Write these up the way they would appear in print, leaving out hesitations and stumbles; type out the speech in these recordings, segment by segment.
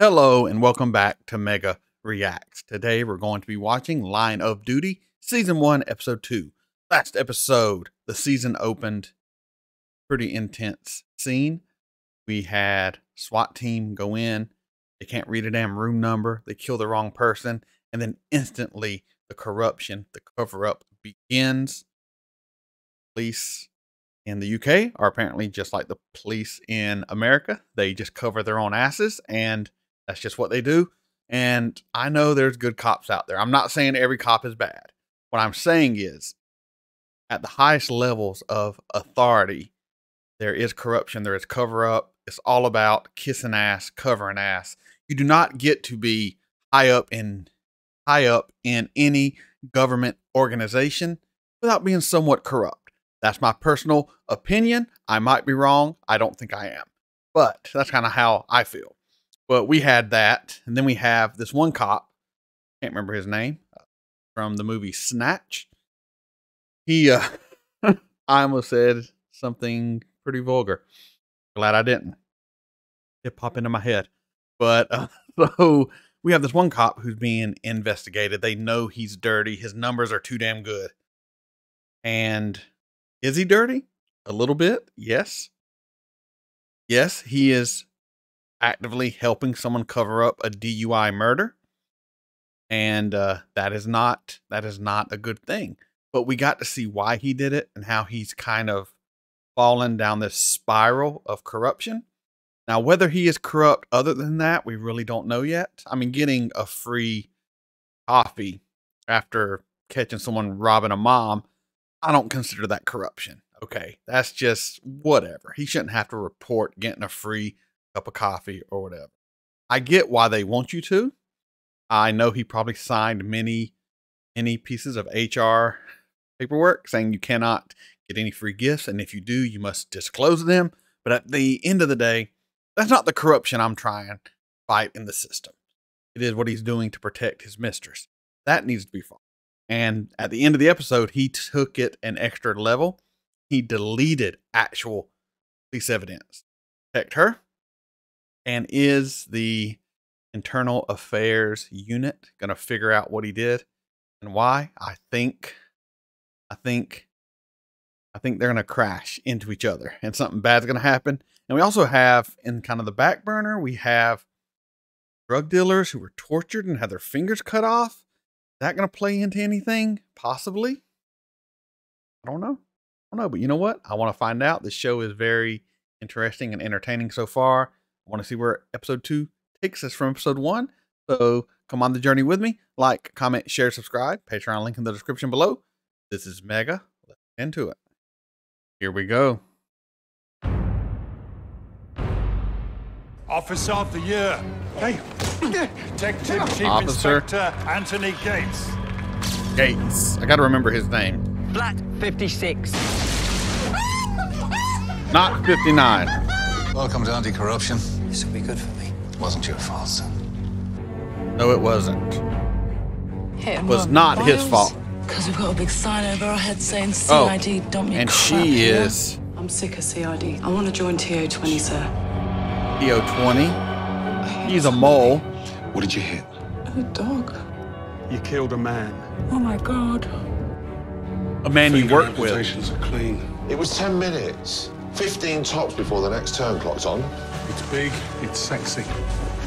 Hello and welcome back to Mega Reacts. Today we're going to be watching Line of Duty Season 1, Episode 2. Last episode, the season opened. Pretty intense scene. We had SWAT team go in. They can't read a damn room number. They kill the wrong person. And then instantly the corruption, the cover-up begins. Police in the UK are apparently just like the police in America. They just cover their own asses, and that's just what they do. And I know there's good cops out there. I'm not saying every cop is bad. What I'm saying is, at the highest levels of authority, there is corruption, there is cover-up. It's all about kissing ass, covering ass. You do not get to be high up in any government organization without being somewhat corrupt. That's my personal opinion. I might be wrong. I don't think I am. But that's kind of how I feel. But we had that. And then we have this one cop. Can't remember his name. From the movie Snatch. He, I almost said something pretty vulgar. Glad I didn't. It popped into my head. But, so we have this one cop who's being investigated. They know he's dirty. His numbers are too damn good. And is he dirty? A little bit, yes. Yes, he is actively helping someone cover up a DUI murder. And that is not a good thing. But we got to see why he did it and how he's kind of fallen down this spiral of corruption. Now, whether he is corrupt other than that, we really don't know yet. I mean, getting a free coffee after catching someone robbing a mom, I don't consider that corruption. Okay, that's just whatever. He shouldn't have to report getting a free cup of coffee or whatever. I get why they want you to. I know he probably signed many pieces of HR paperwork saying you cannot get any free gifts, and if you do, you must disclose them. But at the end of the day, that's not the corruption I'm trying to fight in the system. It is what he's doing to protect his mistress. That needs to be fought. And at the end of the episode, he took it an extra level. He deleted actual police evidence to protect her. And is the Internal Affairs unit going to figure out what he did and why? I think they're going to crash into each other and something bad's going to happen. And we also have, in kind of the back burner, we have drug dealers who were tortured and had their fingers cut off. Is that going to play into anything? Possibly. I don't know. But you know what? I want to find out. This show is very interesting and entertaining so far. I want to see where episode 2 takes us from episode 1. So come on the journey with me. Like, comment, share, subscribe. Patreon link in the description below. This is Mega. Let's get into it. Here we go. Officer of the Year. Hey. Detective Chief Officer Inspector Anthony Gates. Gates. I got to remember his name. Flat 56. Not 59. Welcome to anti-corruption. This will be good for me. It wasn't your fault, son. No, it wasn't. It was not his fault. Because we've got a big sign over our head saying CID, don't and she is... I'm sick of CID. I want to join TO20, sir. TO20? He's a mole. What did you hit? A dog. You killed a man. Oh, my God. A man you work with. Reputations are clean. It was 10 minutes. 15 tops before the next turn clock's on. It's big, it's sexy.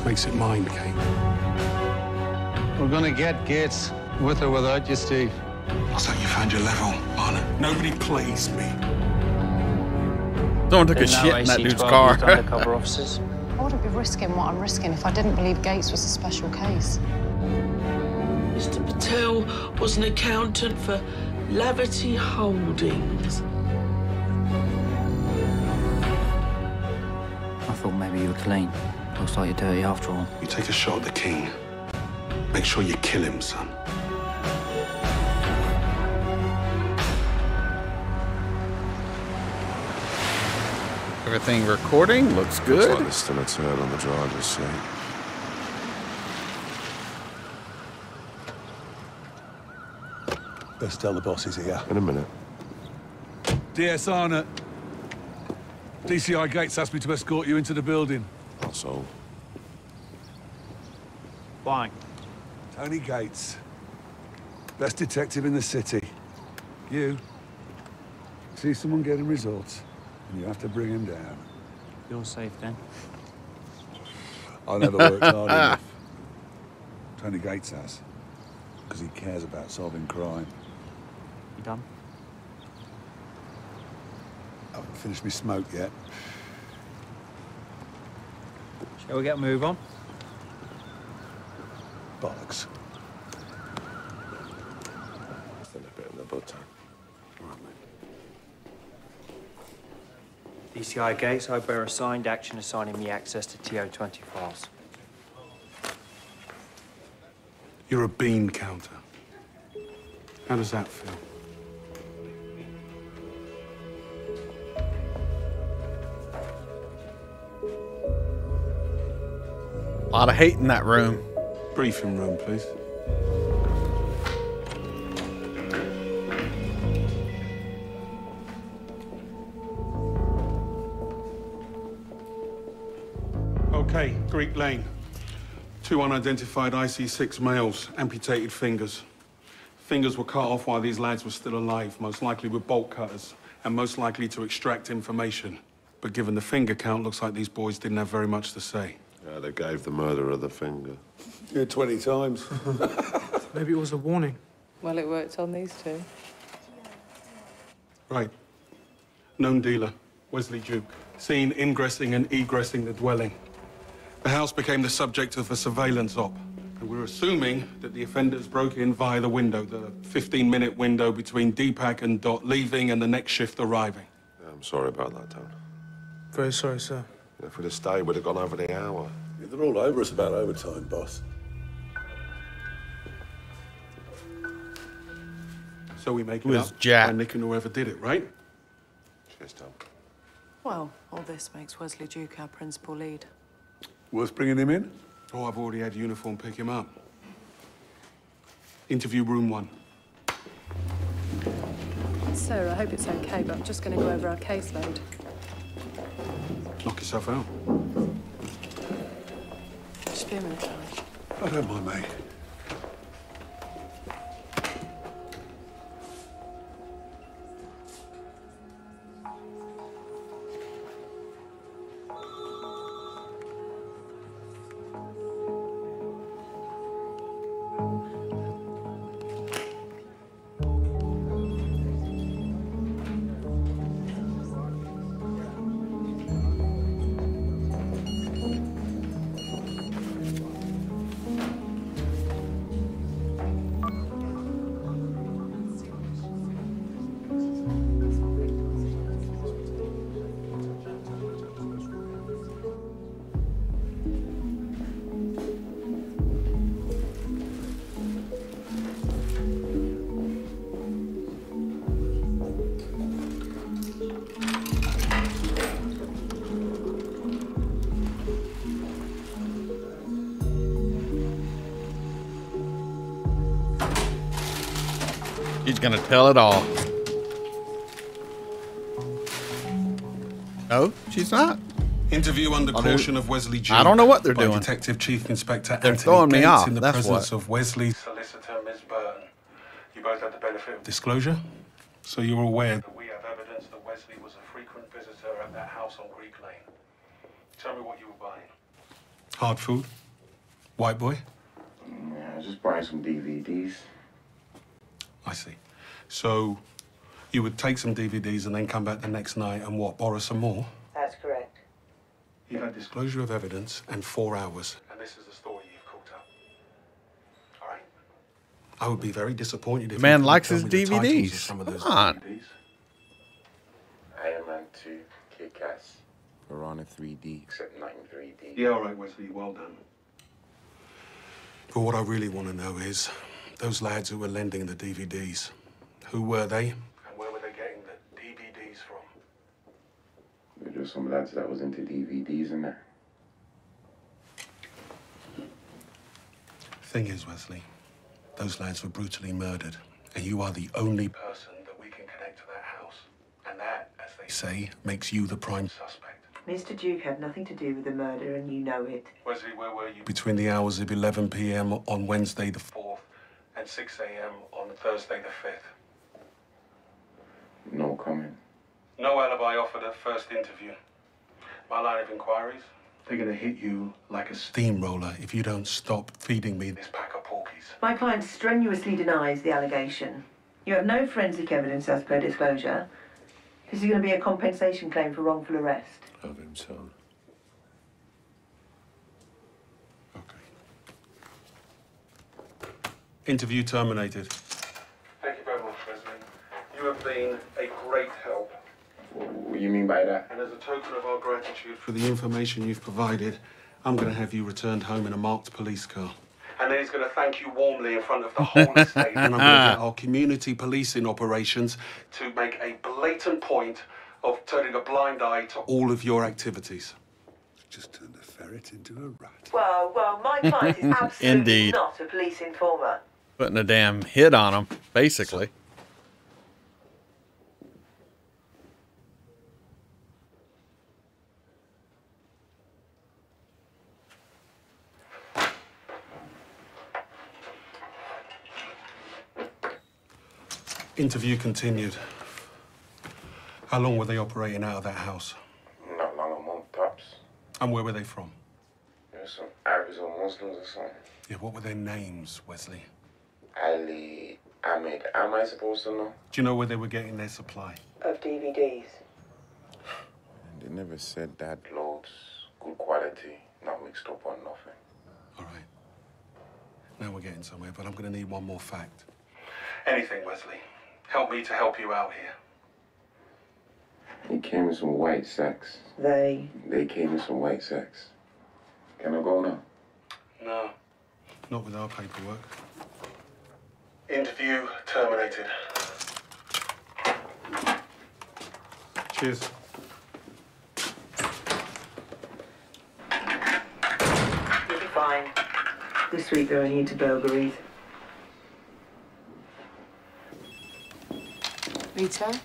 Makes it mine, Kate. We're gonna get Gates, with or without you, Steve. Looks like you found your level, Arnott. Nobody plays me. Someone took a shit in that dude's car. Undercover officers. I wouldn't be risking what I'm risking if I didn't believe Gates was a special case. Mr. Patel was an accountant for Lavity Holdings. I thought maybe you were clean. Looks like you're dirty after all. You take a shot at the king. Make sure you kill him, son. Everything recording looks good. Looks like there's still a turn on the driver's seat. Best tell the boss he's here. In a minute. DS Arnott. DCI Gates asked me to escort you into the building. Also, Why? Tony Gates. Best detective in the city. You see someone getting results, and you have to bring him down. You're safe then. I never worked hard enough. Tony Gates has. Because he cares about solving crime. You done? I haven't finished my smoke yet. Shall we get a move on? Bollocks. Still a bit in the butter. Right, mate. DCI Gates, I bear assigned action assigning me access to TO20 files. You're a bean counter. How does that feel? A lot of hate in that room. Briefing room, please. Okay, Greek Lane. 2 unidentified IC6 males, amputated fingers. Fingers were cut off while these lads were still alive, most likely with bolt cutters, and most likely to extract information. But given the finger count, looks like these boys didn't have very much to say. Yeah, they gave the murderer the finger. Yeah, 20 times. Maybe it was a warning. Well, it worked on these two. Right. Known dealer, Wesley Duke. Seen ingressing and egressing the dwelling. The house became the subject of a surveillance op. And we're assuming that the offenders broke in via the window, the 15-minute window between Deepak and Dot leaving and the next shift arriving. Yeah, I'm sorry about that, Tony. Very sorry, sir. If we'd have stayed, we'd have gone over the hour. Yeah, they're all over us about overtime, boss. So we make it Who's up Jack? by nicking whoever did it, right? Cheers, Tom. Well, all this makes Wesley Duke our principal lead. Worth bringing him in? Oh, I've already had uniform pick him up. Interview room 1. Sir, I hope it's okay, but I'm just going to go over our caseload. Knock yourself out. Just be a minute, Charlie. I don't mind, mate. He's gonna tell it all. No, she's not. Interview under caution of Wesley Duke. I don't know what they're by doing. Detective Chief Inspector They're Anthony throwing me Gates off, in the that's presence what. of Wesley's solicitor, Ms. Burton. You both had the benefit of disclosure, so you're aware that we have evidence that Wesley was a frequent visitor at that house on Greek Lane. Tell me what you were buying. Hard food? White boy? Yeah, just buying some DVDs. I see. So you would take some DVDs and then come back the next night and what, borrow some more? That's correct. You've had disclosure of evidence and 4 hours, and this is the story you've cooked up. All right? I would be very disappointed if The man you likes couldn't his tell me the titles of DVDs. some of those Come on. DVDs. Iron Man 2, Kick-Ass, Piranha 3D, except not in 3D. Yeah, all right, Wesley, well done. But what I really want to know is, those lads who were lending the DVDs, who were they? And where were they getting the DVDs from? There were just some lads that was into DVDs and that. Thing is, Wesley, those lads were brutally murdered, and you are the only person that we can connect to that house. And that, as they say, makes you the prime suspect. Mr. Duke had nothing to do with the murder, and you know it. Wesley, where were you? Between the hours of 11 p.m. on Wednesday the 4th and 6 a.m. on Thursday the 5th. No comment. No alibi offered at first interview. My line of inquiries, they're going to hit you like a steamroller if you don't stop feeding me this pack of porkies. My client strenuously denies the allegation. You have no forensic evidence as per disclosure. This is going to be a compensation claim for wrongful arrest. Of him, son. Interview terminated. Thank you very much, Wesley. You have been a great help. What do you mean by that? And as a token of our gratitude for the information you've provided, I'm going to have you returned home in a marked police car. And then he's going to thank you warmly in front of the whole estate. And I'm going to get our community policing operations to make a blatant point of turning a blind eye to all of your activities. Just turned a ferret into a rat. Well, my client is absolutely Indeed. not a police informer. Putting a damn hit on him, basically. Interview continued. How long were they operating out of that house? Not long, a month tops. And where were they from? There's some Arabs or Muslims or something. Yeah, what were their names, Wesley? Ali, Ahmed. Am I supposed to know? Do you know where they were getting their supply? Of DVDs. They never said that. Loads, good quality, not mixed up on nothing. All right. Now we're getting somewhere, but I'm going to need one more fact. Anything, Wesley. Help me to help you out here. He came in some white sacks. They came in some white sacks. Can I go now? No. Not with our paperwork. Interview terminated. Cheers. You'll be fine. This week they're only into burglaries. Rita?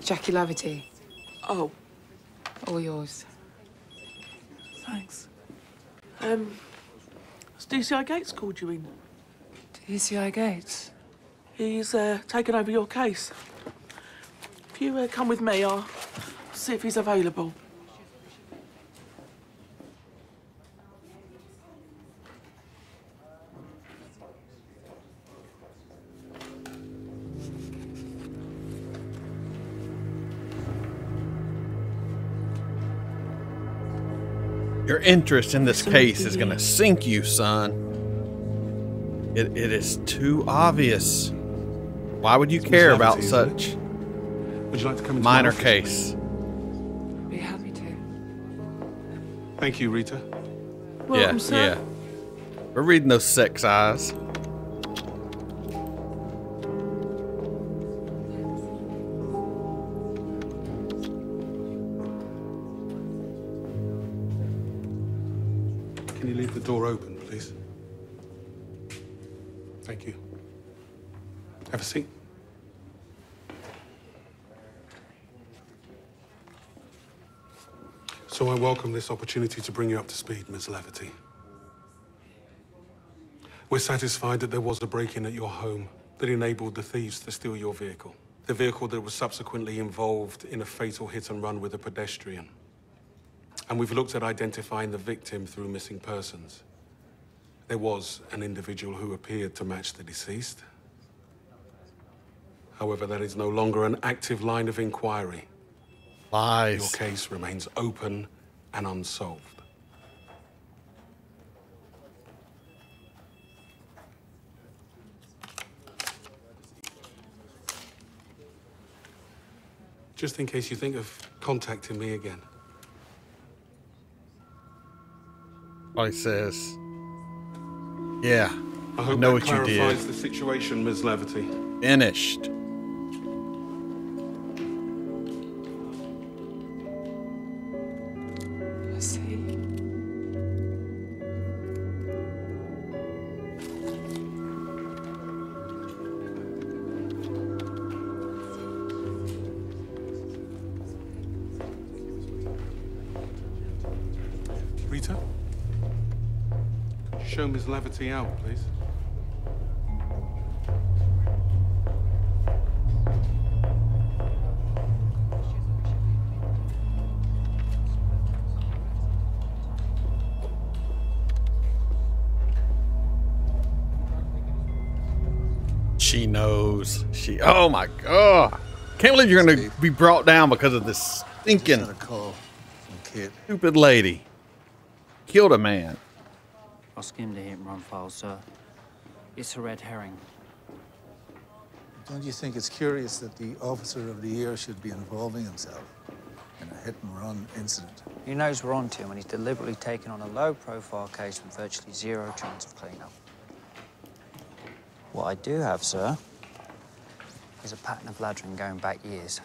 Jackie Laverty. Oh. All yours. Thanks. Has DCI Gates called you in? DCI Gates? He's taken over your case. If you come with me, I'll see if he's available. Your interest in this case is going to sink you, son. It is too obvious. Why would you care about such Would you like to come into minor my office, case? Be happy to. Thank you, Rita. Welcome, sir. Yeah. We're reading those sex eyes. Can you leave the door open, please? Thank you. Have a seat. So I welcome this opportunity to bring you up to speed, Ms. Laverty. We're satisfied that there was a break-in at your home that enabled the thieves to steal your vehicle. The vehicle that was subsequently involved in a fatal hit-and-run with a pedestrian. And we've looked at identifying the victim through missing persons. There was an individual who appeared to match the deceased. However, that is no longer an active line of inquiry. Lies. Your case remains open and unsolved. Just in case you think of contacting me again. All he says, yeah, I hope know that what you did. clarifies the situation, Ms. Laverty. Finished. I see. Show Miss Laverty out, please. She knows. Oh my God. Can't believe you're going to be brought down because of this stinking stupid lady. Killed a man. I skimmed the hit and run file, sir. It's a red herring. Don't you think it's curious that the officer of the year should be involving himself in a hit-and-run incident? He knows we're on to him, and he's deliberately taken on a low-profile case with virtually zero chance of clean-up. What I do have, sir, is a pattern of laddering going back years.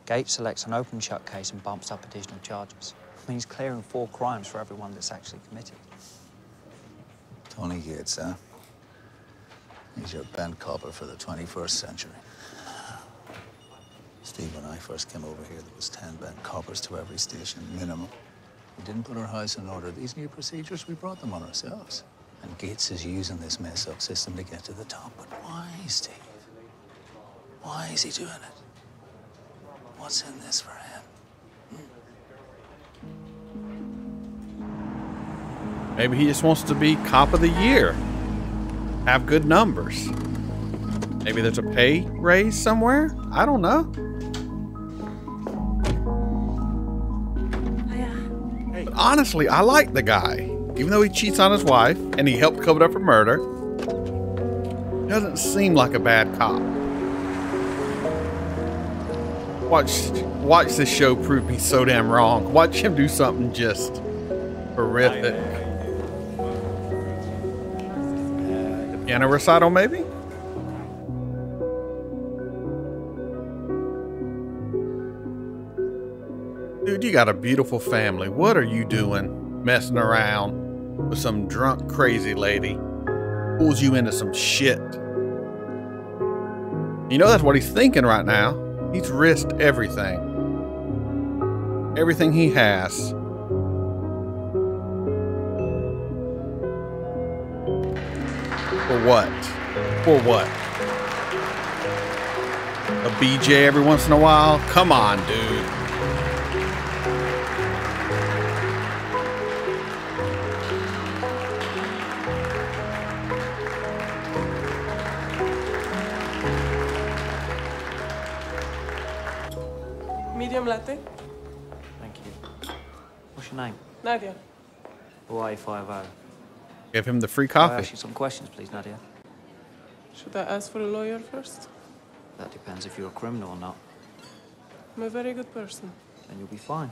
Gates selects an open-shut case and bumps up additional charges. I mean, he's clearing 4 crimes for everyone that's actually committed. Tony Gates, huh? He's your bent copper for the 21st century. Steve, when I first came over here, there was 10 bent coppers to every station, minimum. We didn't put our house in order. These new procedures, we brought them on ourselves. And Gates is using this mess-up system to get to the top. But why, Steve? Why is he doing it? What's in this for him? Maybe he just wants to be cop of the year. Have good numbers. Maybe there's a pay raise somewhere? I don't know. But honestly, I like the guy. Even though he cheats on his wife and he helped cover up a murder, doesn't seem like a bad cop. Watch this show prove me so damn wrong. Watch him do something just horrific. Piano recital, maybe? Dude, you got a beautiful family. What are you doing messing around with some drunk, crazy lady? Pulls you into some shit. You know that's what he's thinking right now. He's risked everything. Everything he has. For what? For what? A BJ every once in a while? Come on, dude. Medium latte. Thank you. What's your name? Nadia. Hawaii 50. Give him the free Can I coffee. ask you some questions, please, Nadia? Should I ask for a lawyer first? That depends if you're a criminal or not. I'm a very good person. Then you'll be fine.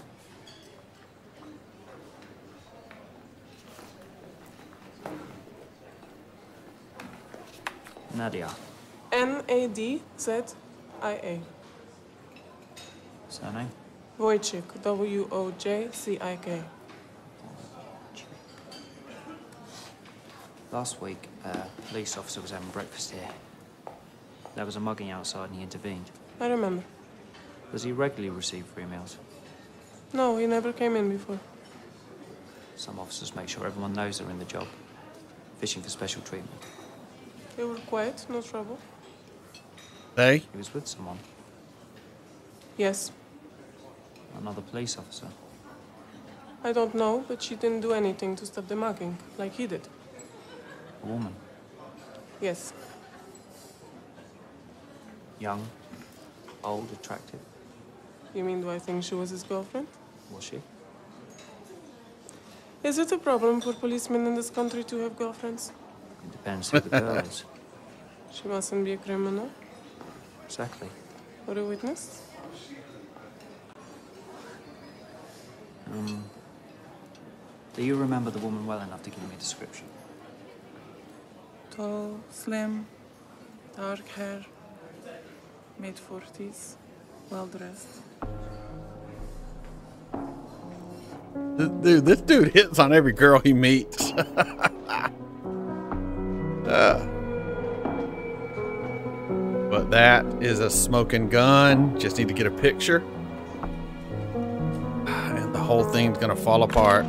Nadia. N-A-D-Z-I-A. Surname? Wojcik. W-O-J-C-I-K. Last week, a police officer was having breakfast here. There was a mugging outside and he intervened. I remember. Does he regularly receive free meals? No, he never came in before. Some officers make sure everyone knows they're in the job, fishing for special treatment. They were quiet, no trouble. Hey? He was with someone, Yes. another police officer. I don't know, but she didn't do anything to stop the mugging, like he did. A woman, Yes. young, old, attractive. You mean, do I think she was his girlfriend? Was she? Is it a problem for policemen in this country to have girlfriends? It depends who the girl is. She mustn't be a criminal Exactly. or a witness. Do you remember the woman well enough to give me a description? Tall, slim, dark hair, mid-40s, well-dressed. Dude, this dude hits on every girl he meets. But that is a smoking gun. Just need to get a picture. And the whole thing's gonna fall apart.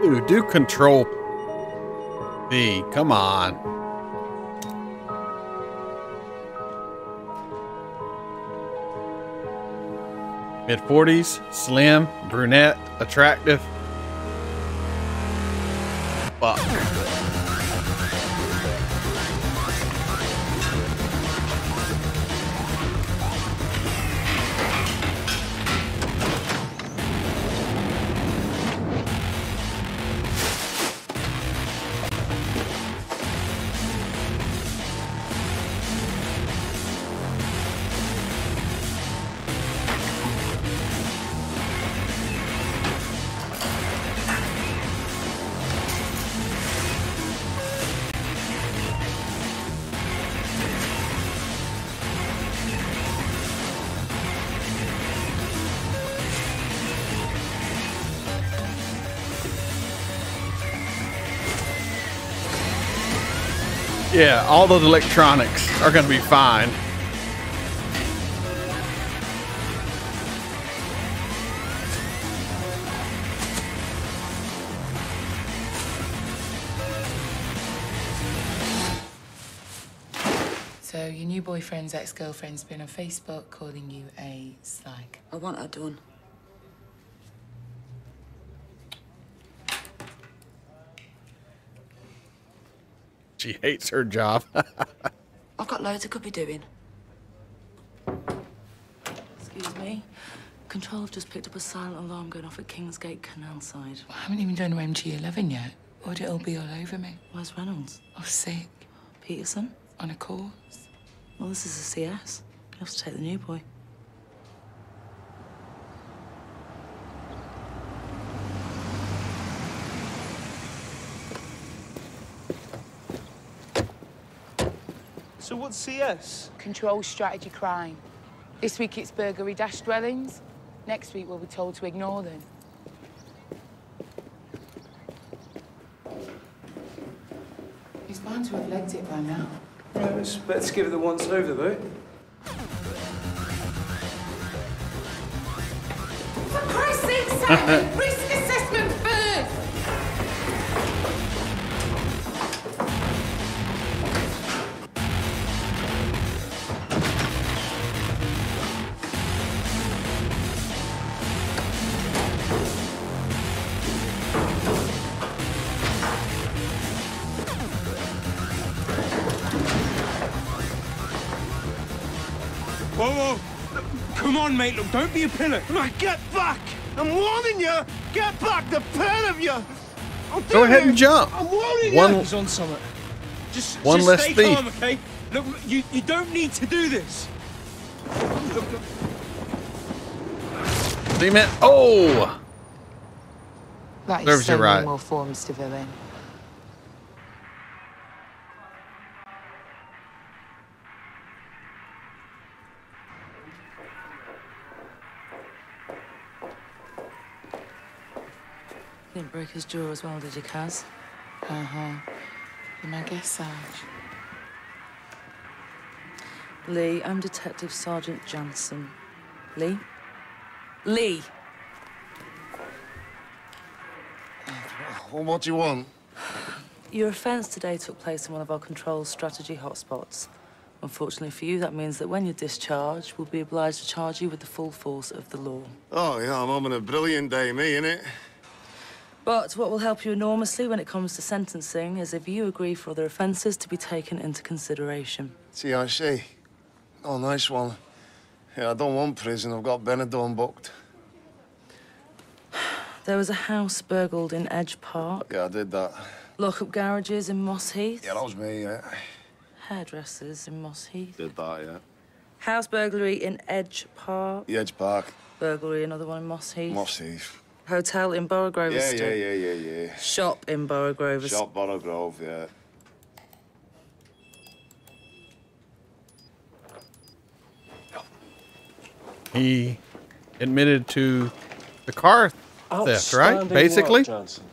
Ooh, do Control B. Come on. Mid-40s, slim, brunette, attractive. Fuck. Yeah, all those electronics are going to be fine. So your new boyfriend's ex-girlfriend's been on Facebook calling you a slag. I want her done. She hates her job. I've got loads I could be doing. Excuse me. Control have just picked up a silent alarm going off at Kingsgate Canal side. I haven't even done MG11 yet. Would it all be all over me? Where's Reynolds? Oh, sick. Peterson? On a course. Well, this is a CS. You have to take the new boy. So what's CS? Control strategy crime. This week it's burglary dash dwellings. Next week we'll be told to ignore them. He's bound to have legged it by now. Right, let's give it the once over, though. For Christ's sake, Sam! Risk assessment first! Whoa, whoa. Come on, mate. Look, don't be a pillar. Right, get back. I'm warning you. Get back, the pair of you. Go ahead and jump. I'm warning One- you. He's on summit. Just One less stay thief. calm, okay? Look, you don't need to do this. Look. Cement. Oh! That is Serves so you right. many more forms to fill in. You didn't break his jaw as well, did you, Kaz? Uh-huh. You my guess, Sarge? Lee, I'm Detective Sergeant Jansen. Lee? Lee! Well, what do you want? Your offence today took place in one of our control strategy hotspots. Unfortunately for you, that means that when you're discharged, we'll be obliged to charge you with the full force of the law. Oh, yeah, I'm having a brilliant day, me, innit? But what will help you enormously when it comes to sentencing is if you agree for other offences to be taken into consideration. TRC. Oh, nice one. Yeah, I don't want prison. I've got Benidorm booked. There was a house burgled in Edge Park. Yeah, I did that. Lock-up garages in Moss Heath. Yeah, that was me, yeah. Hairdressers in Moss Heath. Did that, yeah. House burglary in Edge Park. The Edge Park. Burglary, another one in Moss Heath. Moss Heath. Hotel in Borough Yeah, Estate. yeah. Shop in Borough Grove Estate. Shop Borough Grove, yeah. He admitted to the car theft, right? Basically. Work, Jansen.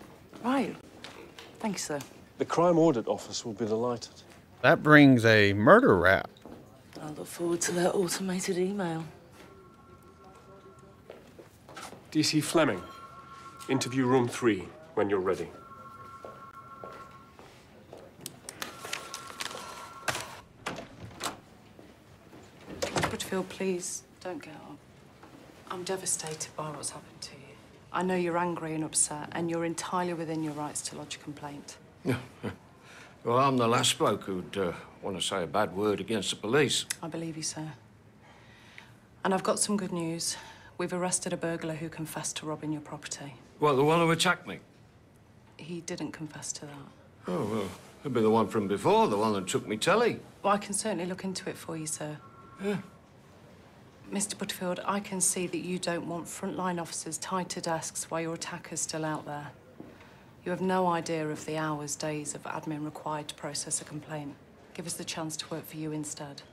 Right. Thank you, sir. The Crime Audit Office will be delighted. That brings a murder rap. I look forward to their automated email. DC Fleming, interview room 3. when you're ready. Butterfield, please, don't get up. I'm devastated by what's happened to you. I know you're angry and upset, and you're entirely within your rights to lodge a complaint. Well, I'm the last bloke who'd want to say a bad word against the police. I believe you, sir. And I've got some good news. We've arrested a burglar who confessed to robbing your property. Well, the one who attacked me? He didn't confess to that. Oh, well, it'd be the one from before, the one that took me telly. Well, I can certainly look into it for you, sir. Yeah. Mr. Butterfield, I can see that you don't want frontline officers tied to desks while your attacker's still out there. You have no idea of the hours, days of admin required to process a complaint. Give us the chance to work for you instead.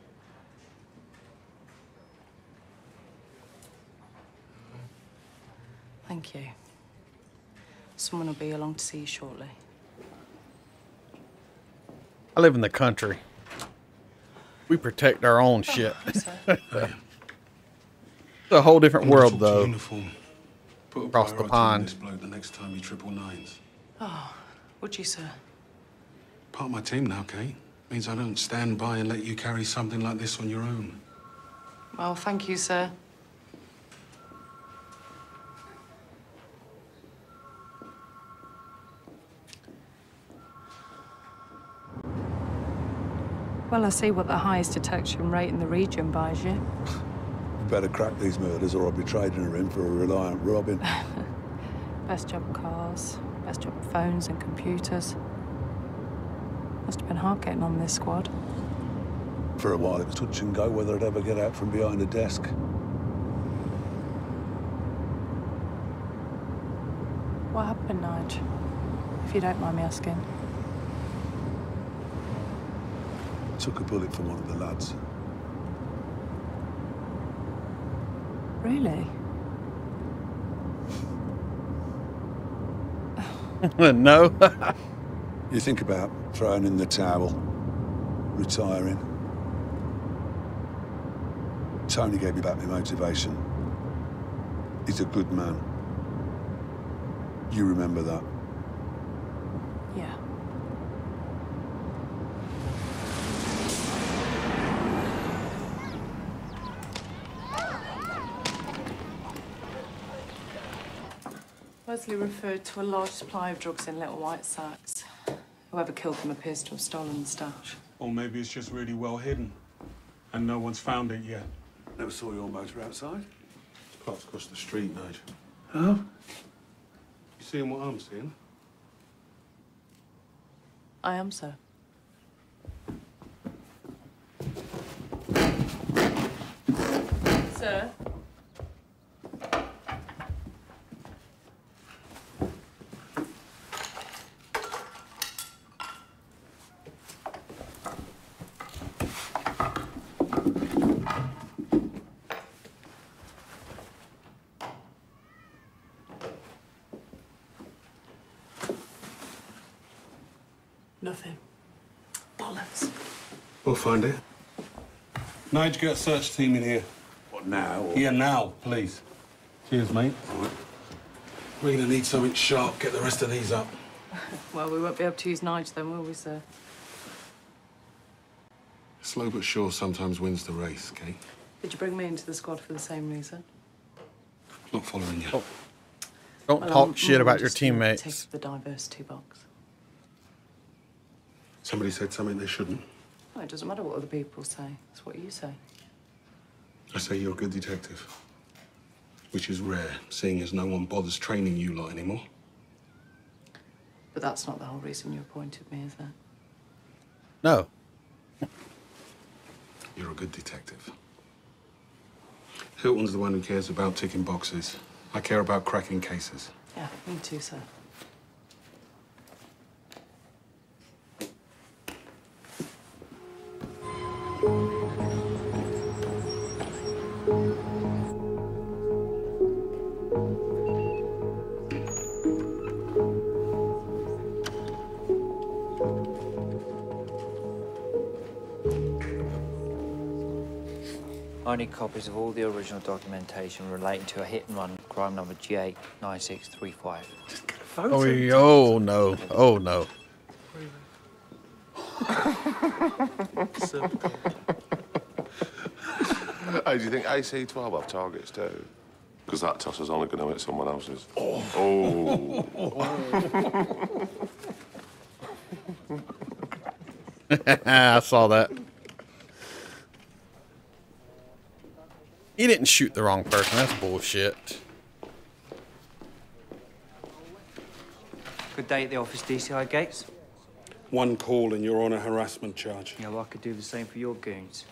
Thank you. Someone will be along to see you shortly. I live in the country. We protect our own shit. It's a whole different world, though. Put a Across the priority on pond. this bloke the next time you triple nines. Oh, would you, sir? Part of my team now, Kate. Means I don't stand by and let you carry something like this on your own. Well, thank you, sir. Well, I see what the highest detection rate in the region buys you. You better crack these murders or I'll be trading her in for a reliant Robin. Best job cars, best job phones and computers. Must have been hard getting on this squad. For a while it was touch and go whether I'd ever get out from behind a desk. What happened, Nige? If you don't mind me asking. Took a bullet from one of the lads. Really? No. You think about throwing in the towel, retiring. Tony gave me back my motivation. He's a good man. You remember that? Yeah. Wesley referred to a large supply of drugs in little white sacks. Whoever killed them appears to have stolen the stash. Or maybe it's just really well hidden, and no one's found it yet. Never saw your motor outside. It's parked across the street, Nige. Oh? You seeing what I'm seeing? I am, sir. Sir? Nothing. Bollocks. We'll find it. Nige, get a search team in here. What, now? Or... Yeah, now, please. Cheers, mate. All right. We're gonna need something sharp. Get the rest of these up. Well, we won't be able to use Nige then, will we, sir? Slow but sure sometimes wins the race, Kate. Did you bring me into the squad for the same reason? Not following you. Oh. Don't Well, talk I'm shit about your just gonna teammates. Tick the diversity box. Somebody said something they shouldn't. Well, it doesn't matter what other people say. It's what you say. I say you're a good detective. Which is rare, seeing as no one bothers training you lot anymore. But that's not the whole reason you appointed me, is it? No. You're a good detective. Hilton's the one who cares about ticking boxes. I care about cracking cases. Yeah, me too, sir. I need copies of all the original documentation relating to a hit and run, crime number G89635. Oh no. Oh no. Hey, do you think AC-12 have targets too? Because that tosser's only going to hit someone else's. Oh. I saw that. He didn't shoot the wrong person. That's bullshit. Good day at the office, DCI Gates. One call and you're on a harassment charge. Yeah, well, I could do the same for your goons.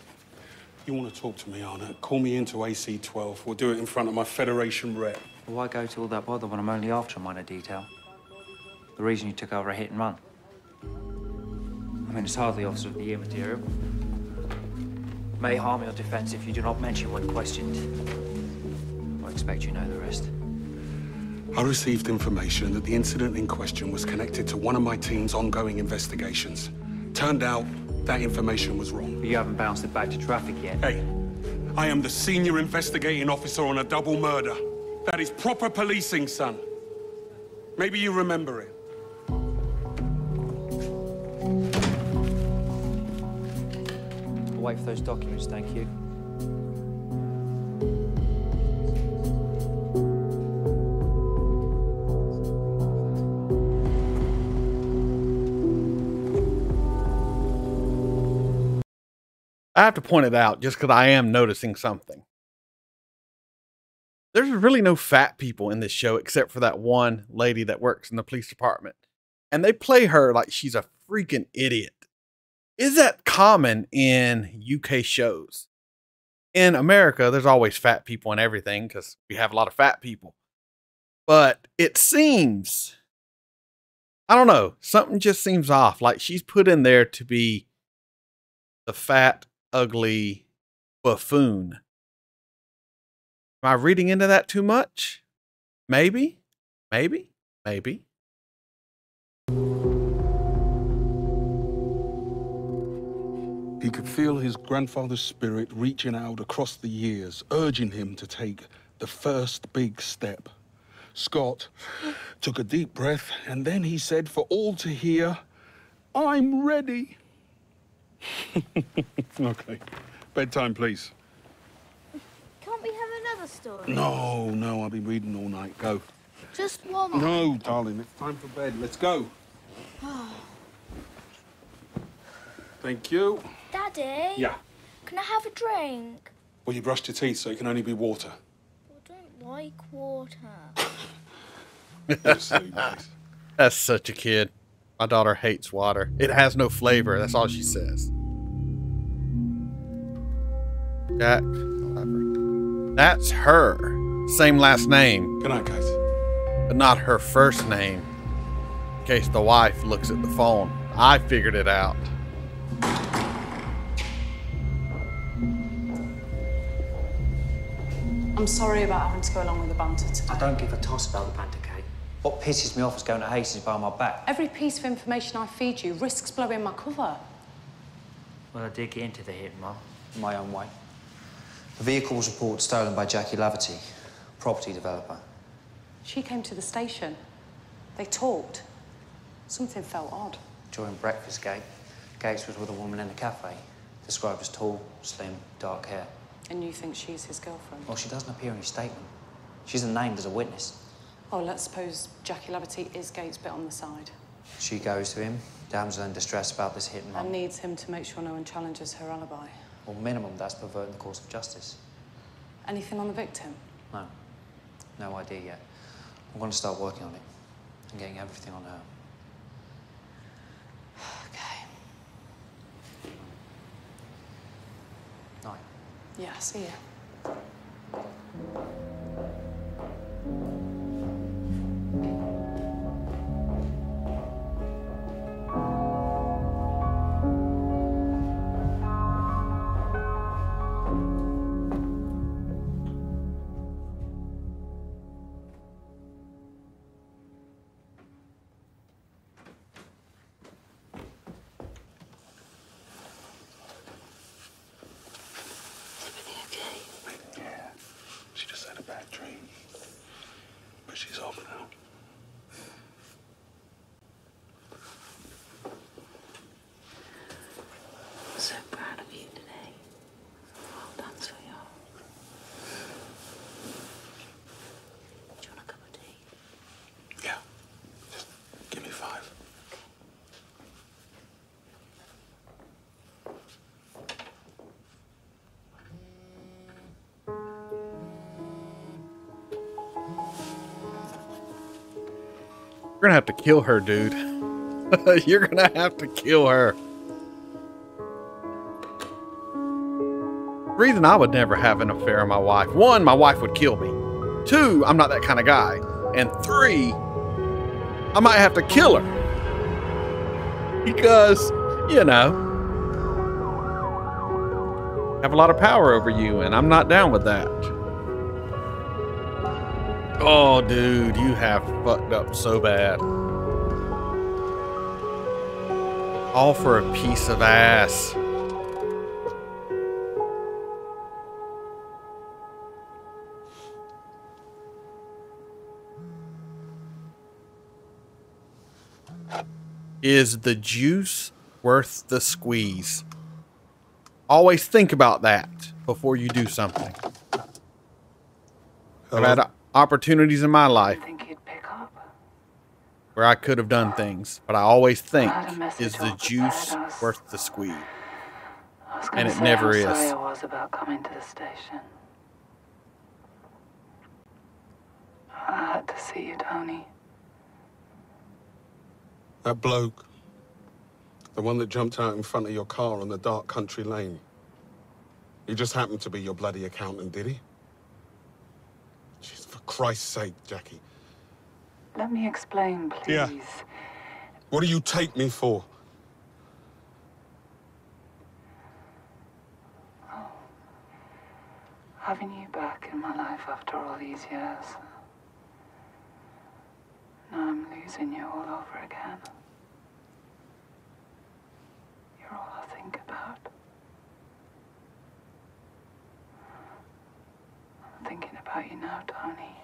You want to talk to me, Arnott? Call me into AC-12. We'll do it in front of my Federation rep. Well, why go to all that bother when I'm only after a minor detail? The reason you took over a hit and run. I mean, it's hardly Officer of the Year material. May harm your defence if you do not mention when questioned. I expect you know the rest. I received information that the incident in question was connected to one of my team's ongoing investigations. Turned out that information was wrong. But you haven't bounced it back to traffic yet. Hey, I am the senior investigating officer on a double murder. That is proper policing, son. Maybe you remember it. I'll wait for those documents, thank you. I have to point it out just because I am noticing something. There's really no fat people in this show except for that one lady that works in the police department. And they play her like she's a freaking idiot. Is that common in UK shows? In America, there's always fat people in everything because we have a lot of fat people. But it seems, I don't know, something just seems off. Like she's put in there to be the fat, ugly buffoon. Am I reading into that too much? Maybe. Maybe. He could feel his grandfather's spirit reaching out across the years, urging him to take the first big step. Scott took a deep breath, and then he said for all to hear, "I'm ready." Okay. Bedtime, please. Can't we have another story? No, I'll be reading all night. Go. Just one. No, darling, it's time for bed. Let's go. Thank you. Daddy? Yeah. Can I have a drink? Well, you brushed your teeth, so it can only be water. I don't like water. You're silly, mate. That's such a kid. My daughter hates water. It has no flavor. That's all she says. Jack. That's her. Same last name. Good night, guys. But not her first name. In case the wife looks at the phone. I figured it out. I'm sorry about having to go along with the banter today. I don't give a toss about the banter, Kate. What pisses me off is going to Hastings behind my back. Every piece of information I feed you risks blowing my cover. Well, I did get into the hit and run in my own way. The vehicle was reported stolen by Jackie Laverty, property developer. She came to the station. They talked. Something felt odd. During breakfast, Gates was with a woman in a cafe, described as tall, slim, dark hair. And you think she's his girlfriend? Well, she doesn't appear in his statement. She isn't named as a witness. Oh, let's suppose Jackie Laverty is Gates' bit on the side. She goes to him, damsel in distress about this hit and run. And needs him to make sure no one challenges her alibi. Well, minimum, that's perverting the course of justice. Anything on the victim? No. No idea yet. I'm going to start working on it and getting everything on her. Okay. Night. Yeah, see ya. You're gonna have to kill her, dude. You're gonna have to kill her. The reason I would never have an affair with my wife. 1, my wife would kill me. 2, I'm not that kind of guy. And 3, I might have to kill her. Because, you know, I have a lot of power over you, and I'm not down with that. Oh, dude, you have fucked up so bad. All for a piece of ass. Is the juice worth the squeeze? Always think about that before you do something. I've had opportunities in my life where I could have done things, but I always think, is the juice worth the squeeze? And it never is. Sorry I was about coming to the station. I had to see you, Tony. That bloke, the one that jumped out in front of your car on the dark country lane, he just happened to be your bloody accountant, did he? Jeez, for Christ's sake, Jackie. Let me explain, please. Yeah. What do you take me for? Oh. Having you back in my life after all these years. Now I'm losing you all over again. You're all I think about. I'm thinking about you now, Tony.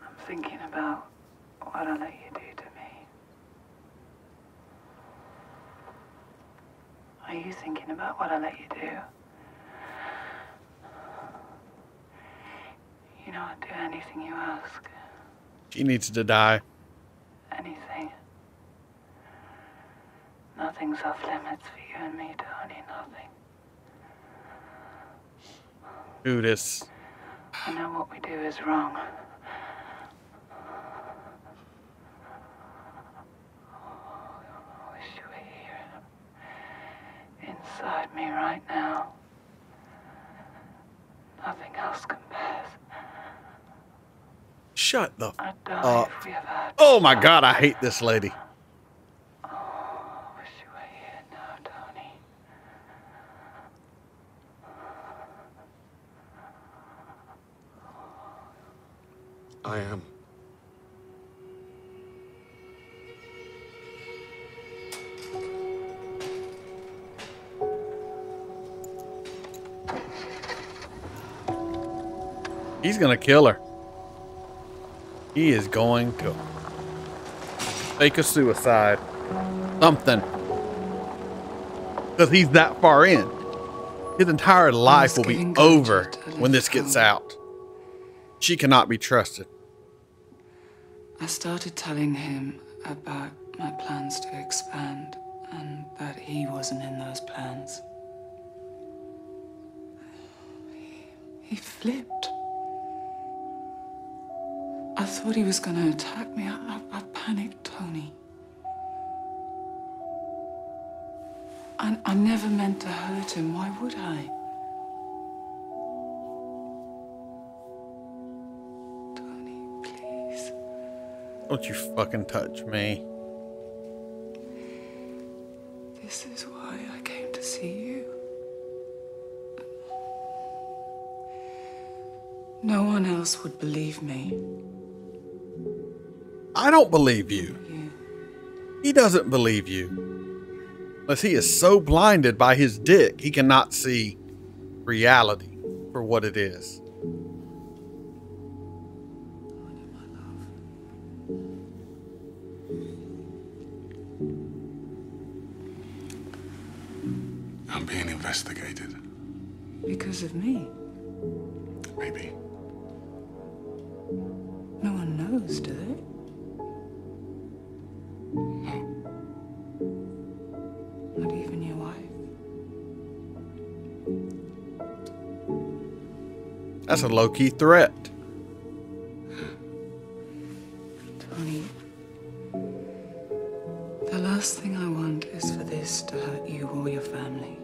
I'm thinking about what I let you do to me. Are you thinking about what I let you do? You know I'd do anything you ask. She needs to die. Anything. Nothing's off limits for you and me, Tony. Nothing. Do this. I know what we do is wrong. I wish you were here. Inside me right now. Nothing else compares. Shut the I'd die up. if we ever had Oh my God, I hate this lady. I wish you were here now, Tony. I am. He's gonna kill her. He is going to fake a suicide. Something. Because he's that far in. His entire life will be over when this gets out. She cannot be trusted. I started telling him about my plans to expand and that he wasn't in those plans. He flipped. I thought he was going to attack me. I panicked, Tony. I never meant to hurt him. Why would I? Tony, please. Don't you fucking touch me. This is why I came to see you. No one else would believe me. I don't believe you. He doesn't believe you. Unless he is so blinded by his dick, he cannot see reality for what it is. I'm being investigated. Because of me? Maybe. No one knows, do they? Not even your wife? That's a low-key threat. this to hurt you or your family.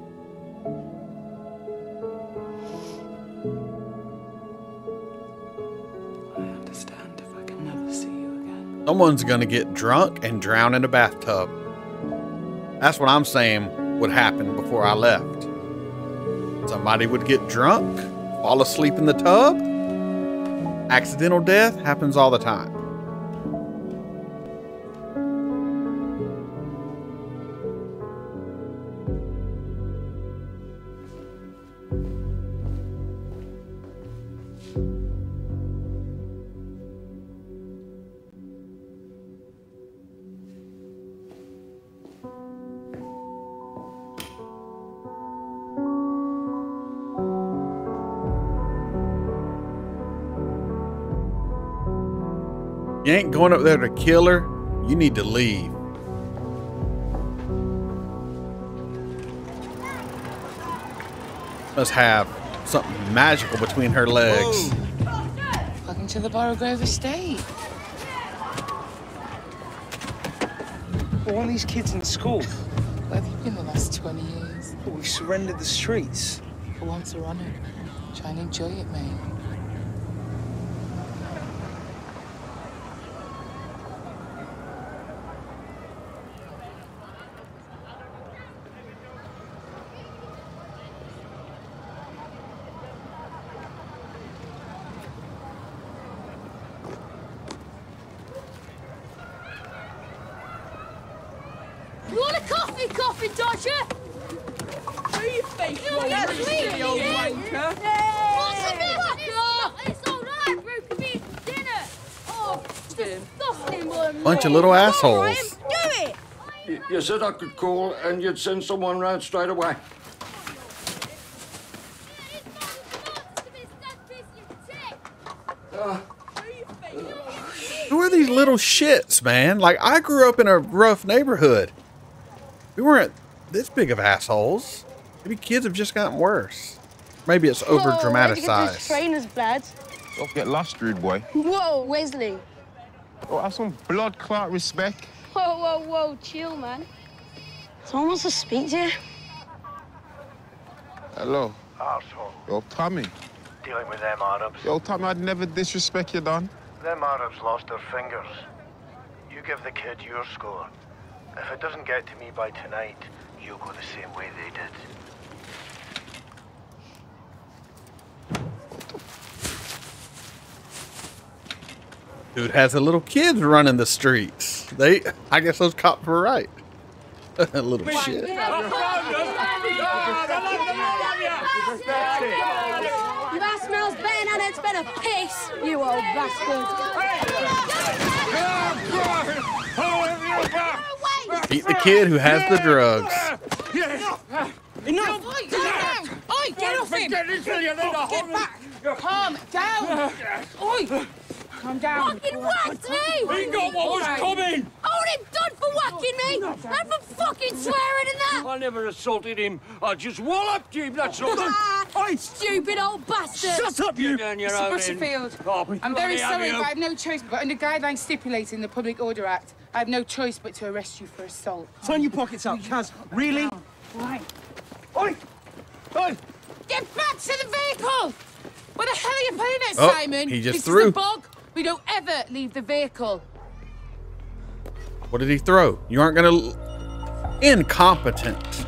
I understand if I can never see you again. Someone's gonna get drunk and drown in a bathtub. That's what I'm saying would happen before I left. Somebody would get drunk, fall asleep in the tub. Accidental death happens all the time. You ain't going up there to kill her. You need to leave. Must have something magical between her legs. Welcome to the Borough estate. All these kids in school. Where have you been the last 20 years? Well, we surrendered the streets. For once we're on it. Try and enjoy it, mate. You want a coffee, coffee dodger? Who you think you are, That's you me. silly old wanker? What's the matter? It's all right, Brooke. Could be dinner. Oh, disgusting one. Bunch of little assholes. Do it. You said I could call and you'd send someone round straight away. Who are these little shits, man? Like, I grew up in a rough neighborhood. We weren't this big of assholes. Maybe kids have just gotten worse. Maybe it's over dramatized. Trainers, lads. Don't get lost, rude boy. Whoa, Wesley. Oh, have some blood clot respect. Whoa, whoa, whoa, chill, man. Someone wants to speak to you. Hello. Arsehole. Yo, Tommy. Dealing with them Arabs. Yo, Tommy, I'd never disrespect you, Don. Them Arabs lost their fingers. You give the kid your score. If it doesn't get to me by tonight, you'll go the same way they did. Dude has a little kid running the streets. I guess those cops were right. Little shit. That smells better than it's been a piss, you old bastard. Beat the kid who has the drugs. Enough! Oi, get off him! Get back! Calm down! Oi! Calm down. Fucking whacked me! He got what was coming! Hold him done for whacking me! And for fucking swearing and that! I never assaulted him. I just walloped him, that's all. Oi, stupid old bastard! Shut up, you! Down your Mr. own Butterfield, end. I'm very sorry, you. but I have no choice. But under guidelines stipulated in the Public Order Act, I have no choice but to arrest you for assault. Turn your pockets up, Kaz. Really? Right. Oi! Oi! Get back to the vehicle! Where the hell are you putting it, Oh, Simon? he just this threw. is a bog. We don't ever leave the vehicle. What did he throw? You aren't gonna... Incompetent.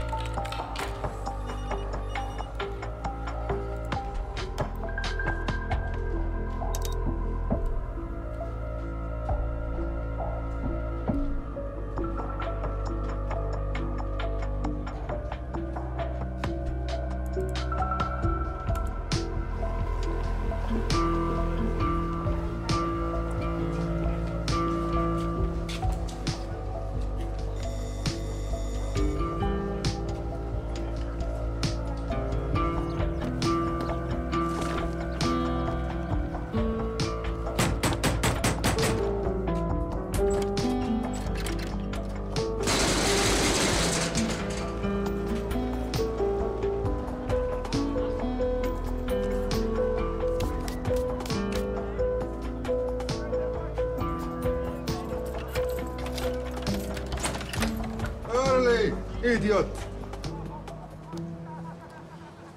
Idiot!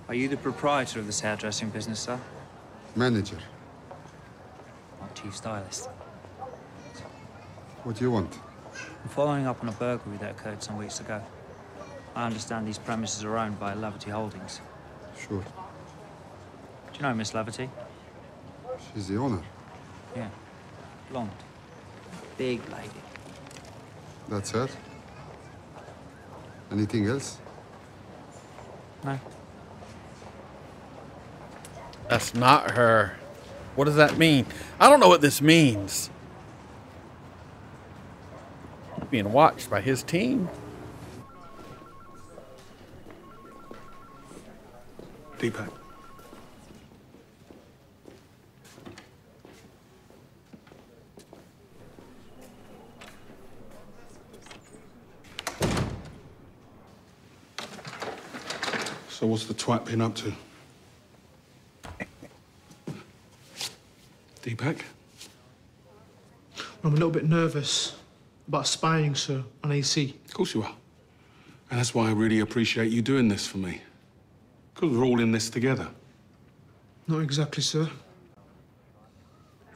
Are you the proprietor of this hairdressing business, sir? Manager. Not chief stylist. What do you want? I'm following up on a burglary that occurred some weeks ago. I understand these premises are owned by Laverty Holdings. Sure. Do you know Miss Laverty? She's the owner. Yeah. Blonde. Big lady. That's her? Anything else? No. That's not her. What does that mean? I don't know what this means. Being watched by his team. Deepak. So what's the twat been up to? Deepak? I'm a little bit nervous about spying, sir, on AC. Of course you are. And that's why I really appreciate you doing this for me. Because we're all in this together. Not exactly, sir.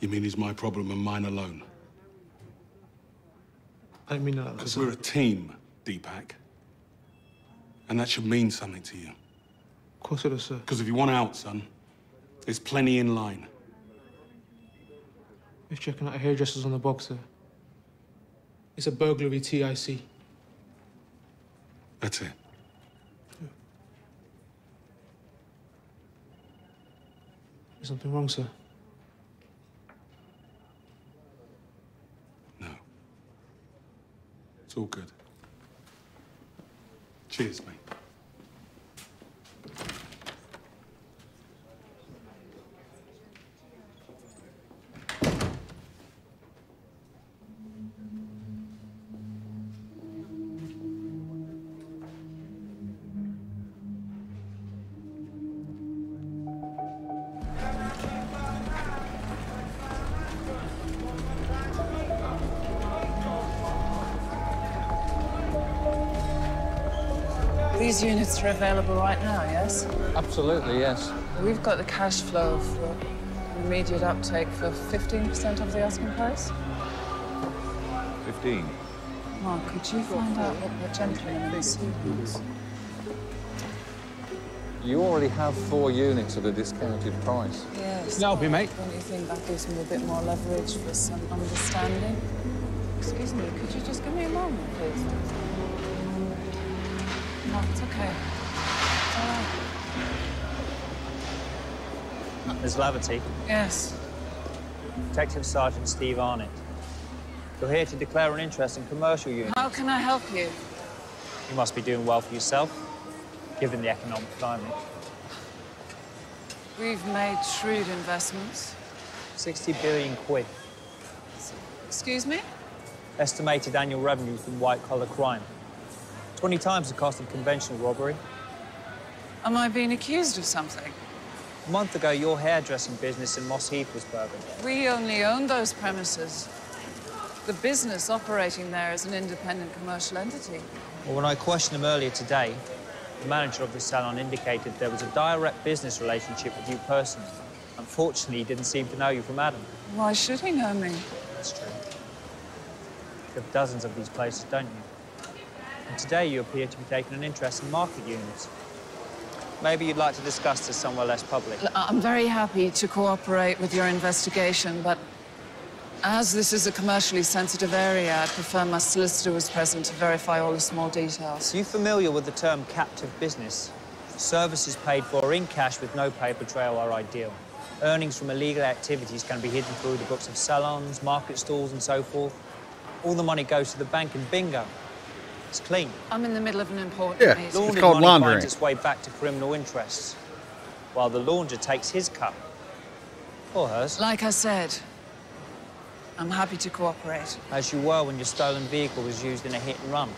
You mean he's my problem and mine alone? I don't mean it like that, Because sir. we're a team, Deepak. And that should mean something to you. Of course it does, sir. Because if you want out, son, there's plenty in line. Just checking out hairdressers on the box, sir. It's a burglary TIC. That's it. Is something wrong, sir? No. It's all good. Cheers, mate. These units are available right now, yes? Absolutely, yes. We've got the cash flow for immediate uptake for 15% of the asking price. 15. Mark, could you find out what the gentleman in the suit wants? You already have 4 units at a discounted price. Yes. Can I help you, mate? Don't you think that gives me a bit more leverage for some understanding? Excuse me, could you just give me a moment, please? No, it's okay. It's all right. Ms. Laverty? Yes. Detective Sergeant Steve Arnott. You're here to declare an interest in commercial units. How can I help you? You must be doing well for yourself, given the economic climate. We've made shrewd investments. 60 billion quid. Excuse me? Estimated annual revenue from white-collar crime. 20 times the cost of conventional robbery. Am I being accused of something? A month ago, your hairdressing business in Moss Heath was burgled. We only own those premises. The business operating there is an independent commercial entity. Well, when I questioned him earlier today, the manager of the salon indicated there was a direct business relationship with you personally. Unfortunately, he didn't seem to know you from Adam. Why should he know me? That's true. You have dozens of these places, don't you? And today you appear to be taking an interest in market units. Maybe you'd like to discuss this somewhere less public. I'm very happy to cooperate with your investigation, but as this is a commercially sensitive area, I prefer my solicitor was present to verify all the small details. Are you familiar with the term captive business? Services paid for in cash with no paper trail are ideal. Earnings from illegal activities can be hidden through the books of salons, market stalls, and so forth. All the money goes to the bank and bingo. It's clean. I'm in the middle of an important meeting. It's called money laundering. finds its way back to criminal interests, while the launder takes his cut. Or hers. Like I said, I'm happy to cooperate. As you were when your stolen vehicle was used in a hit and run.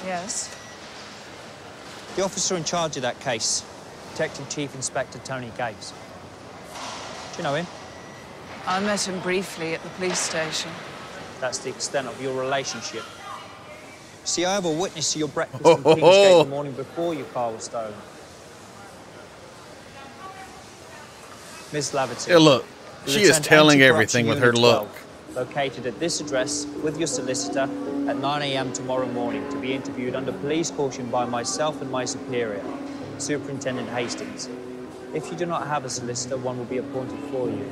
Yes? The officer in charge of that case, Detective Chief Inspector Tony Gaze. Do you know him? I met him briefly at the police station. That's the extent of your relationship. See, I have a witness to your breakfast in Kingsgate the morning before your car was stolen. Miss Laverty. Yeah, look, she is telling everything with her look. Located at this address with your solicitor at 9 a.m. tomorrow morning to be interviewed under police caution by myself and my superior, Superintendent Hastings. If you do not have a solicitor, one will be appointed for you.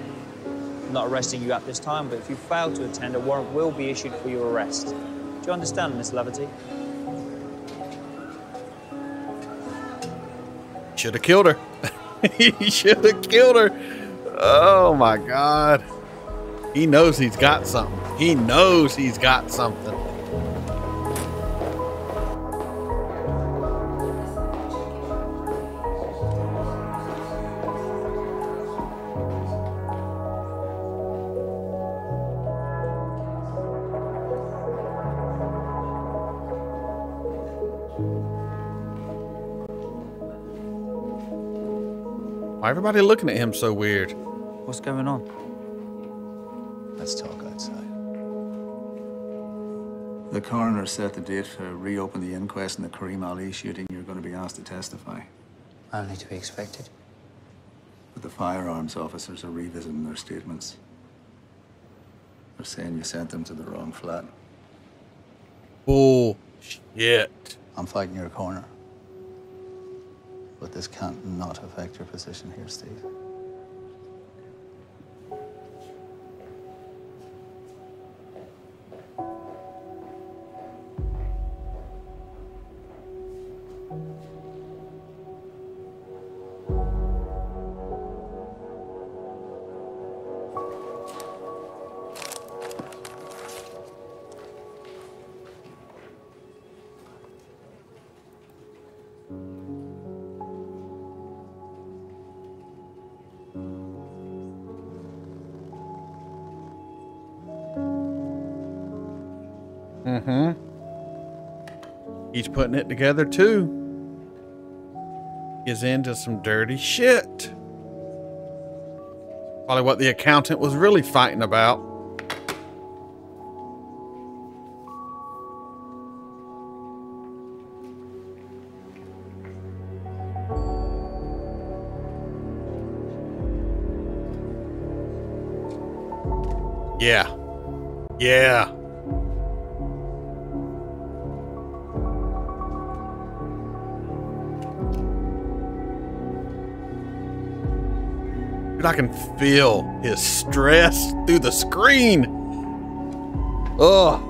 I'm not arresting you at this time, but if you fail to attend, a warrant will be issued for your arrest. Do you understand, Miss Laverty? Should have killed her. He should have killed her. Oh my God. He knows he's got something. He knows he's got something. Why everybody looking at him so weird? What's going on? Let's talk outside. The coroner set the date to reopen the inquest in the Kareem Ali shooting. You're going to be asked to testify. Only to be expected. But the firearms officers are revisiting their statements. They're saying you sent them to the wrong flat. Bullshit. I'm fighting your corner. But this can't not affect your position here, Steve. He's putting it together too. He's into some dirty shit. Probably what the accountant was really fighting about. Yeah. Yeah. I can feel his stress through the screen. Ugh.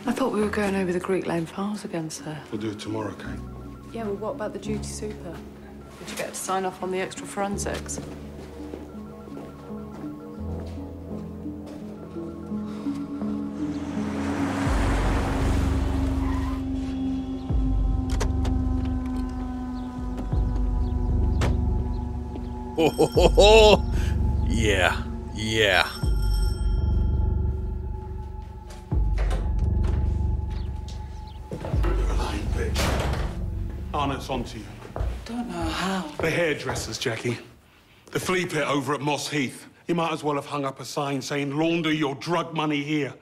I thought we were going over the Greek Lane files again, sir. We'll do it tomorrow, Kate. Yeah, well, what about the duty super? Did you get to sign off on the extra forensics? Oh, yeah, yeah. You're a lying bitch. Arnott's onto you. Don't know how. The hairdressers, Jackie. The flea pit over at Moss Heath. He might as well have hung up a sign saying, "Launder your drug money here."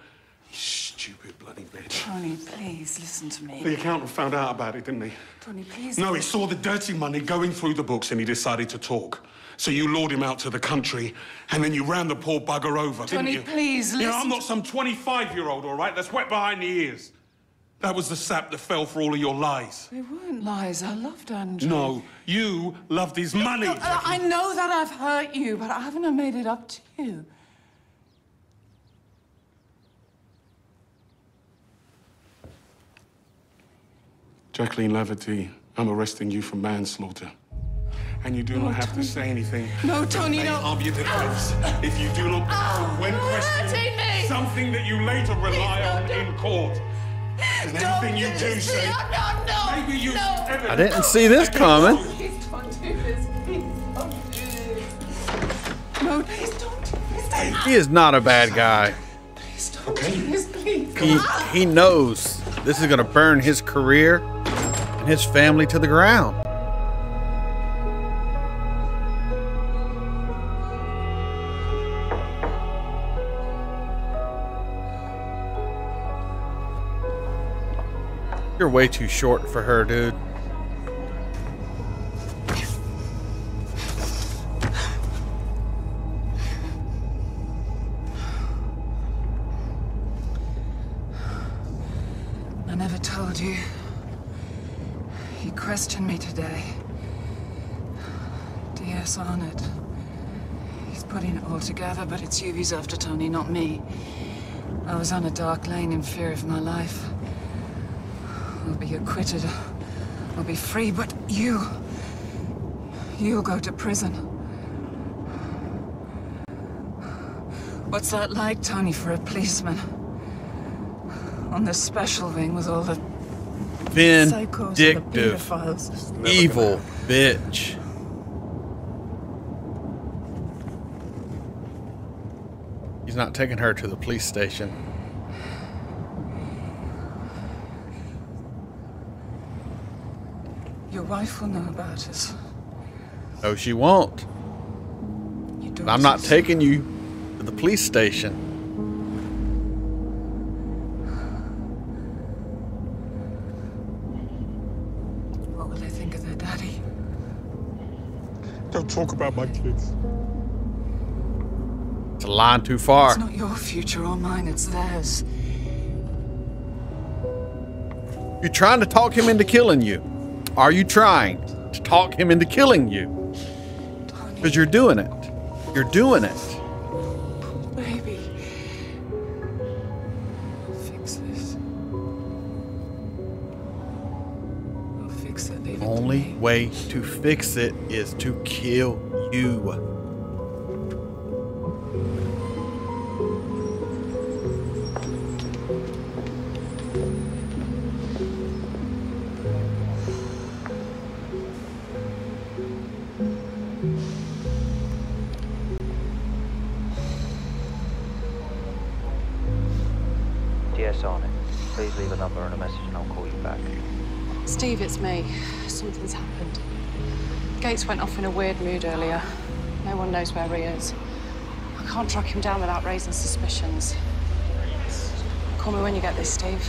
You stupid bloody bitch. Tony, please, listen to me. The accountant found out about it, didn't he? Tony, please. No, he saw the dirty money going through the books and he decided to talk. So you lured him out to the country, and then you ran the poor bugger over, Tony, didn't you? please, listen. You know, I'm not some 25-year-old, all right? That's wet behind the ears. That was the sap that fell for all of your lies. They weren't lies. I loved Andrew. No, you loved his money. No, I know that I've hurt you, but I haven't made it up to you. Jacqueline Laverty, I'm arresting you for manslaughter. And you do not have to say anything. No, Tony, no. Of your defense. If you do not, when questioned, something that you later rely on in court. And anything you do say, maybe you I didn't see this coming. Please don't do this. Please don't do this. No, please don't do this. He is not a bad guy. Please don't do this, please. He knows this is going to burn his career and his family to the ground. You're way too short for her, dude. I never told you. You questioned me today. DS on it. He's putting it all together, but it's you he's after, Tony, not me. I was on a dark lane in fear of my life. I'll be acquitted. I'll be free, but you'll go to prison. What's that like, Tony, for a policeman? On the special wing with all the vindictive, evil bitch. He's not taking her to the police station. Your wife will know about us. No, she won't. But I'm not taking you to the police station. What will they think of their daddy? Don't talk about my kids. It's a line too far. It's not your future or mine, it's theirs. You're trying to talk him into killing you. Are you trying to talk him into killing you? Because you're doing it. You're doing it. Baby. Fix this. We'll fix it. Leave it. Only way to fix it is to kill you. DS on it. Please leave a number and a message and I'll call you back. Steve, it's me. Something's happened. Gates went off in a weird mood earlier. No one knows where he is. I can't track him down without raising suspicions. Call me when you get this, Steve.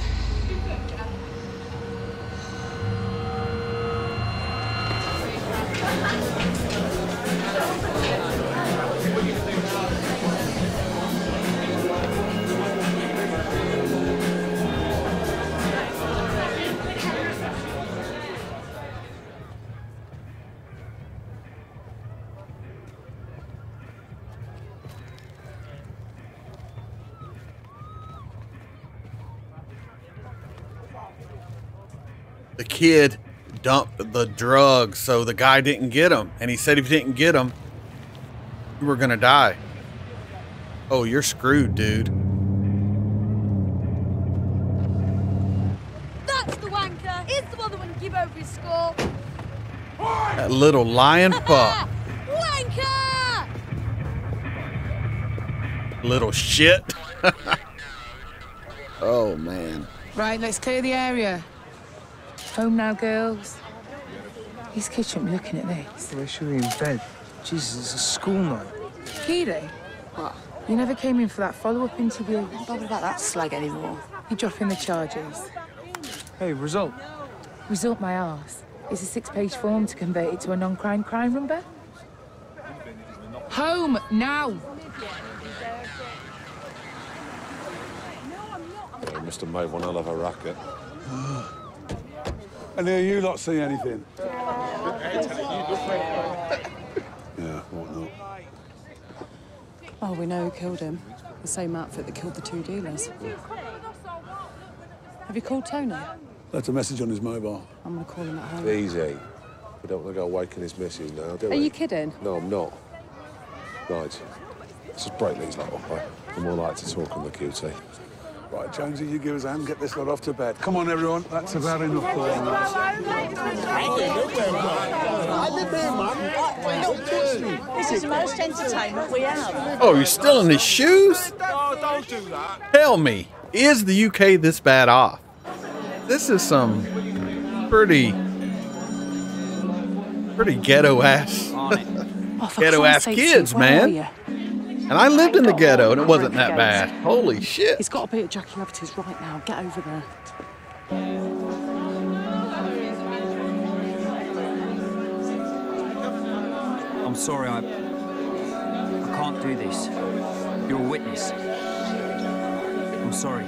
The kid dumped the drugs, so the guy didn't get them. And he said if he didn't get them, you were gonna die. Oh, you're screwed, dude. That's the wanker. He's the one that wouldn't give over his score. That little lion fuck. Wanker! Little shit. Oh, man. Right, let's clear the area. Home now, girls. His kid shouldn't be looking at this. Where should we in bed? Jesus, it's a school night. Keely? What? You never came in for that follow-up interview. I'm not bothered about that slag anymore. You're dropping the charges. Hey, result. Result my arse. It's a 6-page form to convert it to a non-crime crime number. Home now! They must have made one hell of a racket. And do you lot see anything? Yeah, what not? Oh, we know who killed him. The same outfit that killed the 2 dealers. Have you called Tony? Left a message on his mobile. I'm gonna call him at home. Easy. We don't want to go waking his missus now, do we? Are you kidding? No, I'm not. Right. Let's just break these lot up, right? I'm more like to talk on the QT. Right, Jonesy, you give us a hand, get this lot off to bed. Come on, everyone. That's about enough for them. This is the most entertainment we have. Oh, you're still in his shoes? No, don't do that. Tell me, is the UK this bad off? This is some pretty ghetto ass, ghetto ass kids, man. And I lived in the ghetto, and it wasn't that bad. Holy shit! He's got to be at Jackie Levity's right now. Get over there. I'm sorry, I can't do this. You're a witness. I'm sorry.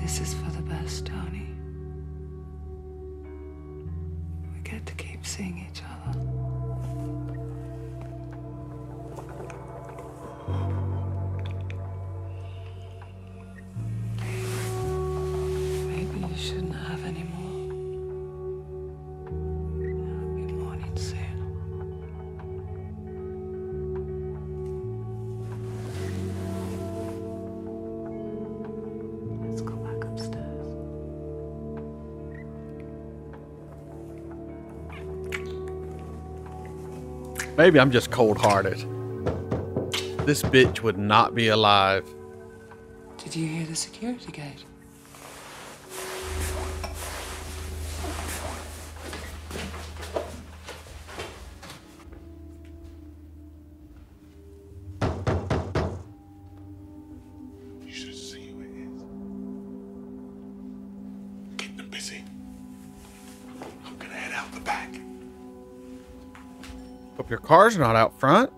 This is for the best, Tony. We get to keep seeing each other. Maybe you shouldn't have any more. I'll be mourning soon. Let's go back upstairs. Maybe I'm just cold-hearted. This bitch would not be alive. Did you hear the security gate? You should see who it is. Keep them busy. I'm gonna head out the back. Hope your car's not out front.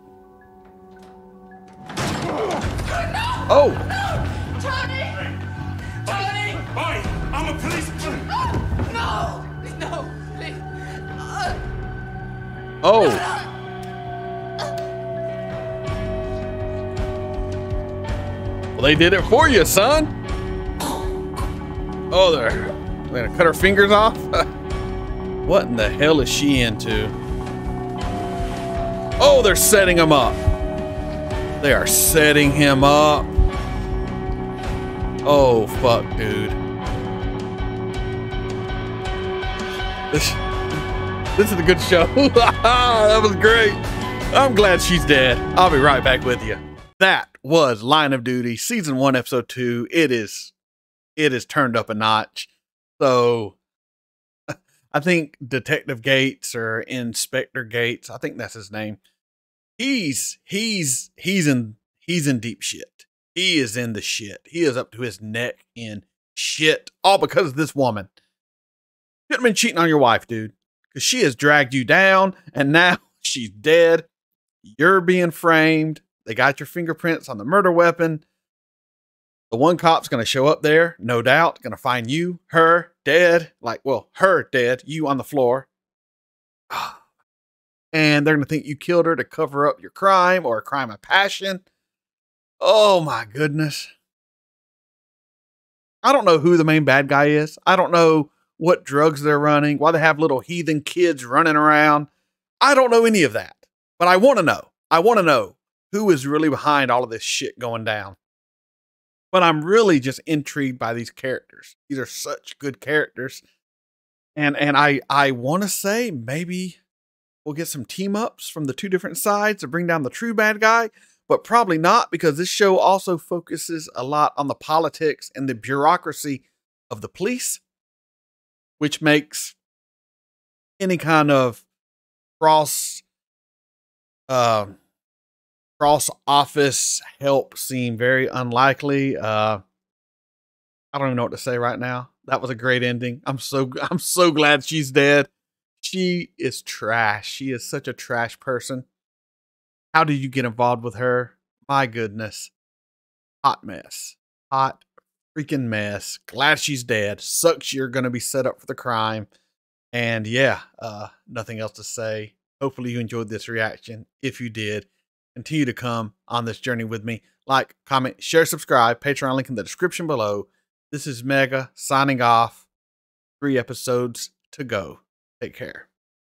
Oh! Tony! Tony! Oi! I'm a policeman! No! No, please. Oh! Well, they did it for you, son. Oh, they're gonna cut her fingers off? What in the hell is she into? Oh, they're setting him up. They are setting him up. Oh, fuck, dude. This is a good show. That was great. I'm glad she's dead. I'll be right back with you. That was Line of Duty, Season 1, Episode 2. It is turned up a notch. So, I think Detective Gates or Inspector Gates, I think that's his name. He's in deep shit. He is in the shit. He is up to his neck in shit, all because of this woman. You shouldn't have been cheating on your wife, dude, because she has dragged you down, and now she's dead. You're being framed. They got your fingerprints on the murder weapon. The one cop's going to show up there, no doubt, going to find you, her, dead. Like, well, her dead, you on the floor. And they're going to think you killed her to cover up your crime or a crime of passion. Oh, my goodness. I don't know who the main bad guy is. I don't know what drugs they're running, why they have little heathen kids running around. I don't know any of that. But I want to know. I want to know who is really behind all of this shit going down. But I'm really just intrigued by these characters. These are such good characters. And I want to say maybe we'll get some team-ups from the two different sides to bring down the true bad guy, but probably not, because this show also focuses a lot on the politics and the bureaucracy of the police, which makes any kind of cross office help seem very unlikely. I don't even know what to say right now. That was a great ending. I'm so glad she's dead. She is trash. She is such a trash person. How did you get involved with her? My goodness. Hot mess. Hot freaking mess. Glad she's dead. Sucks you're going to be set up for the crime. And yeah, nothing else to say. Hopefully you enjoyed this reaction. If you did, continue to come on this journey with me. Like, comment, share, subscribe. Patreon link in the description below. This is Mega signing off. 3 episodes to go. Take care.